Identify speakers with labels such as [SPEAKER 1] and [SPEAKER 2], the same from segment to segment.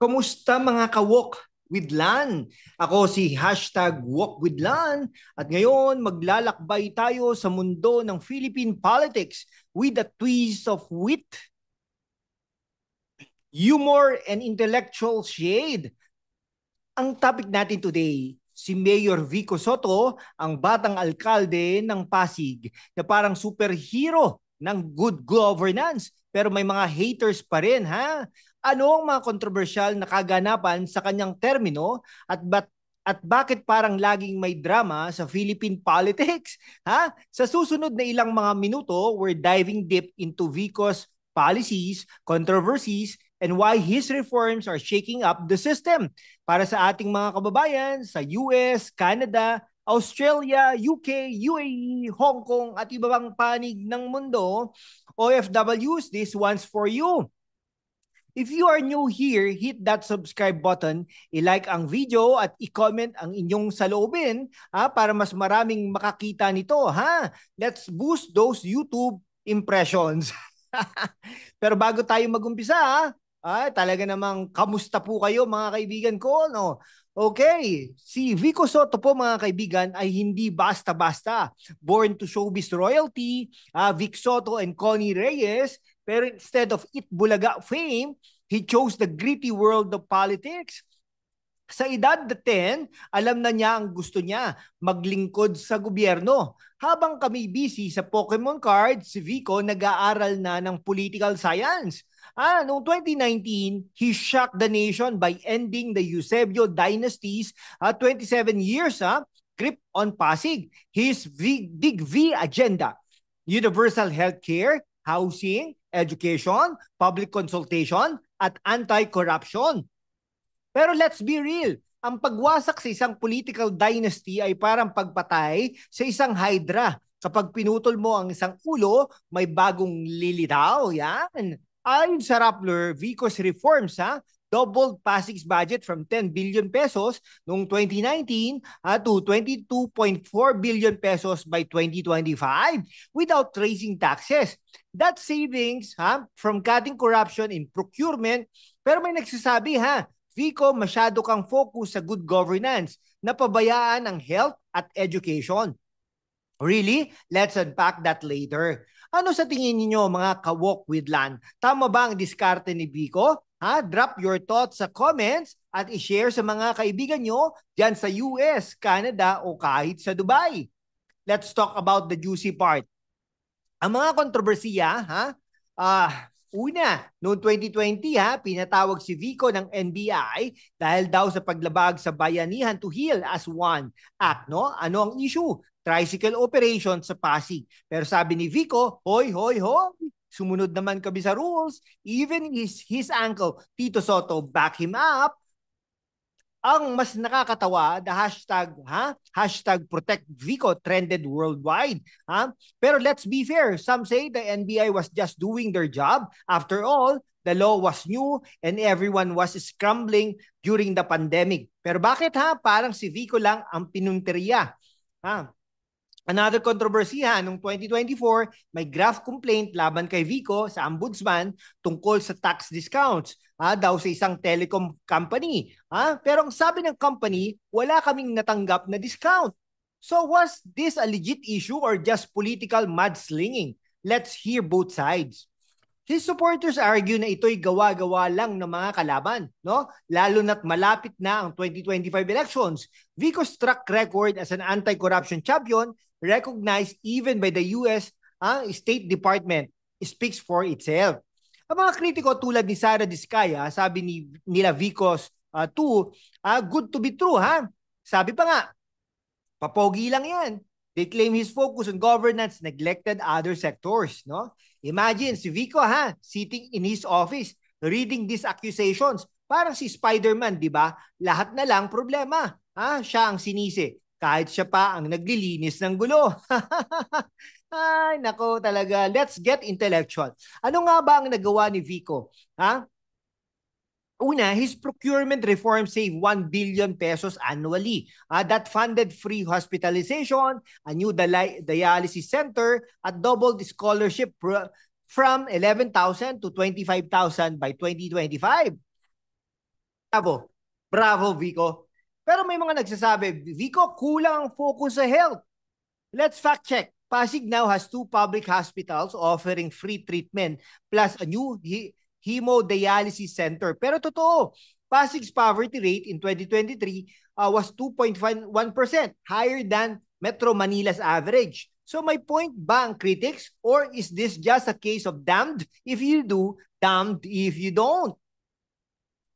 [SPEAKER 1] Kumusta mga ka-walk with Lan? Ako si #walk with Lan at ngayon maglalakbay tayo sa mundo ng Philippine politics with a twist of wit, humor, and intellectual shade. Ang topic natin today, si Mayor Vico Soto, ang batang alkalde ng Pasig na parang superhero ng good governance pero may mga haters pa rin ha. Ano ang mga kontrobersyal na kaganapan sa kanyang termino at bakit parang laging may drama sa Philippine politics? Ha? Sa susunod na ilang mga minuto, we're diving deep into Vico's policies, controversies, and why his reforms are shaking up the system para sa ating mga kababayan sa US, Canada, Australia, UK, UAE, Hong Kong at iba pang panig ng mundo. OFWs, this one's for you. If you are new here, hit that subscribe button, i-like ang video at i-comment ang inyong saloobin para mas maraming makakita nito. Ha? Let's boost those YouTube impressions. Pero bago tayo mag-umpisa, talaga namang kamusta po kayo mga kaibigan ko? No? Okay, si Vico Soto po mga kaibigan ay hindi basta-basta. Born to showbiz royalty, Vic Soto and Connie Reyes, pero instead of Itbulaga fame, he chose the gritty world of politics. Sa edad na 10, alam na niya ang gusto niya, maglingkod sa gobyerno. Habang kami busy sa Pokemon cards, si Vico nag-aaral na ng political science. Noong 2019, he shocked the nation by ending the Eusebio dynasty's 27 years grip on Pasig. His big V agenda, universal healthcare, housing, education, public consultation, at anti-corruption. Pero let's be real, ang pagwasak sa isang political dynasty ay parang pagpatay sa isang hydra. Kapag pinutol mo ang isang ulo, may bagong lilitaw. Yan. Ayon sa Rappler, Vico's reforms doubled Pasig's budget from 10 billion pesos noong 2019 to 22.4 billion pesos by 2025 without raising taxes. That savings from cutting corruption in procurement, pero may nagsasabi Vico, masyado kang focus sa good governance, napabayaan ang health at education. Really? Let's unpack that later. Ano sa tingin niyo mga ka-walk with Lan? Tama ba ang diskarte ni Vico? Drop your thoughts sa comments at i-share sa mga kaibigan nyo dyan sa US, Canada o kahit sa Dubai. Let's talk about the juicy part. Ang mga kontrobersiya, una, noong 2020 pinatawag si Vico ng NBI dahil daw sa paglabag sa Bayanihan to Heal as One Act, no? Ano ang issue? Tricycle operation sa Pasig. Pero sabi ni Vico, hoy, sumunod naman kami sa rules. Even his uncle, Tito Soto, back him up. Ang mas nakakatawa, the hashtag Protect Vico trended worldwide. Pero let's be fair, some say the NBI was just doing their job. After all, the law was new and everyone was scrambling during the pandemic. Pero bakit parang si Vico lang ang pinunteriya? Another controversy noong 2024, may graft complaint laban kay Vico sa ombudsman tungkol sa tax discounts daw sa isang telecom company. Pero ang sabi ng company, wala kaming natanggap na discount. So was this a legit issue or just political mudslinging? Let's hear both sides. His supporters argue na ito'y gawa-gawa lang ng mga kalaban, no? Lalo na't malapit na ang 2025 elections. Vico's track record as an anti-corruption champion, recognized even by the US State Department, speaks for itself. Ang mga kritiko tulad ni Sara Diskaya, sabi nila Vico's good to be true, Sabi pa nga, papogi lang yan. They claim his focus on governance neglected other sectors, no? Imagine si Vico sitting in his office reading these accusations. Parang si Spider-Man, di ba? Lahat na lang problema. Siya ang sinisi. Kahit siya pa ang naglilinis ng gulo. Ay, nako talaga. Let's get intellectual. Ano nga ba ang nagawa ni Vico? Una, his procurement reform saved 1 billion pesos annually. That funded free hospitalization, a new dialysis center, at doubled the scholarship from 11,000 to 25,000 by 2025. Bravo. Bravo, Vico. Pero may mga nagsasabi, Vico, kulang ang focus sa health. Let's fact check. Pasig now has 2 public hospitals offering free treatment plus a new hemodialysis center. Pero totoo, Pasig's poverty rate in 2023 was 2.1%, higher than Metro Manila's average. So may point ba ang critics, or is this just a case of damned if you do, damned if you don't?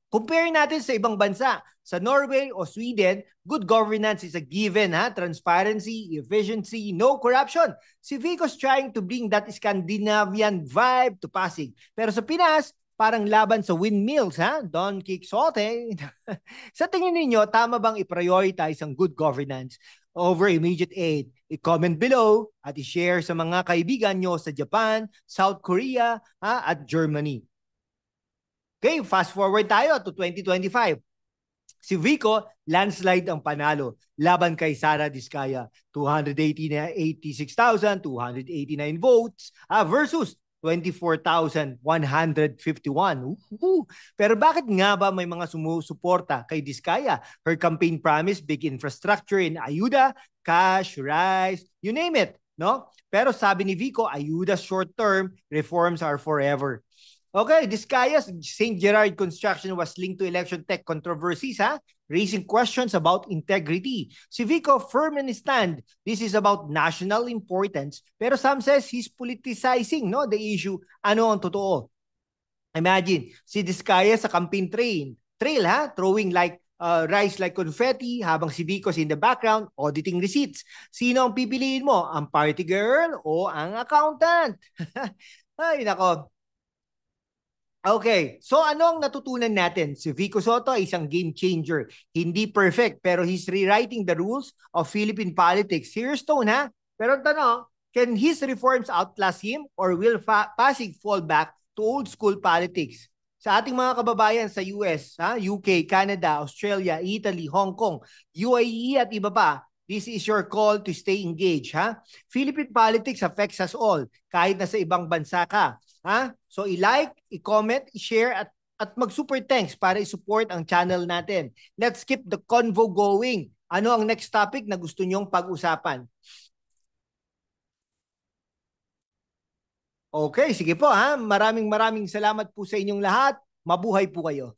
[SPEAKER 1] Compare natin sa ibang bansa. Sa Norway o Sweden, good governance is a given, ha? Transparency, efficiency, no corruption. Si Vico's trying to bring that Scandinavian vibe to Pasig. Pero sa Pinas, parang laban sa windmills, ha? Don Quixote. Sa tingin ninyo, tama bang i-prioritize ang good governance over immediate aid? I-comment below at i-share sa mga kaibigan nyo sa Japan, South Korea, ha? At Germany. Okay, fast forward tayo to 2025. Si Vico, landslide ang panalo laban kay Sara Diskaya. 286,289 votes versus 24,151. Pero bakit nga ba may mga sumusuporta kay Diskaya? Her campaign promise, big infrastructure in ayuda, cash, rice, you name it. No? Pero sabi ni Vico, ayuda short term, reforms are forever. Okay, Discaya's St. Gerard construction was linked to election tech controversies, raising questions about integrity. Si Vico firm in his stand, this is about national importance, pero some says he's politicizing the issue. Ano ang totoo? Imagine, si Discaya sa campaign trail, throwing like rice like confetti habang si Vico's in the background auditing receipts. Sino ang pipiliin mo? Ang party girl o ang accountant? Ay, nako. Okay, so ano ang natutunan natin? Si Vico Soto ay isang game changer. Hindi perfect, pero he's rewriting the rules of Philippine politics. Here's Stone, ha? Pero ang tanong, can his reforms outlast him or will Pasig fall back to old school politics? Sa ating mga kababayan sa US, UK, Canada, Australia, Italy, Hong Kong, UAE at iba pa, this is your call to stay engaged, ha? Philippine politics affects us all, kahit na sa ibang bansa ka. So i-like, i-comment, i-share at mag-super thanks para i-support ang channel natin. Let's keep the convo going. Ano ang next topic na gusto nyong pag-usapan? Okay, sige po, Maraming salamat po sa inyong lahat. Mabuhay po kayo.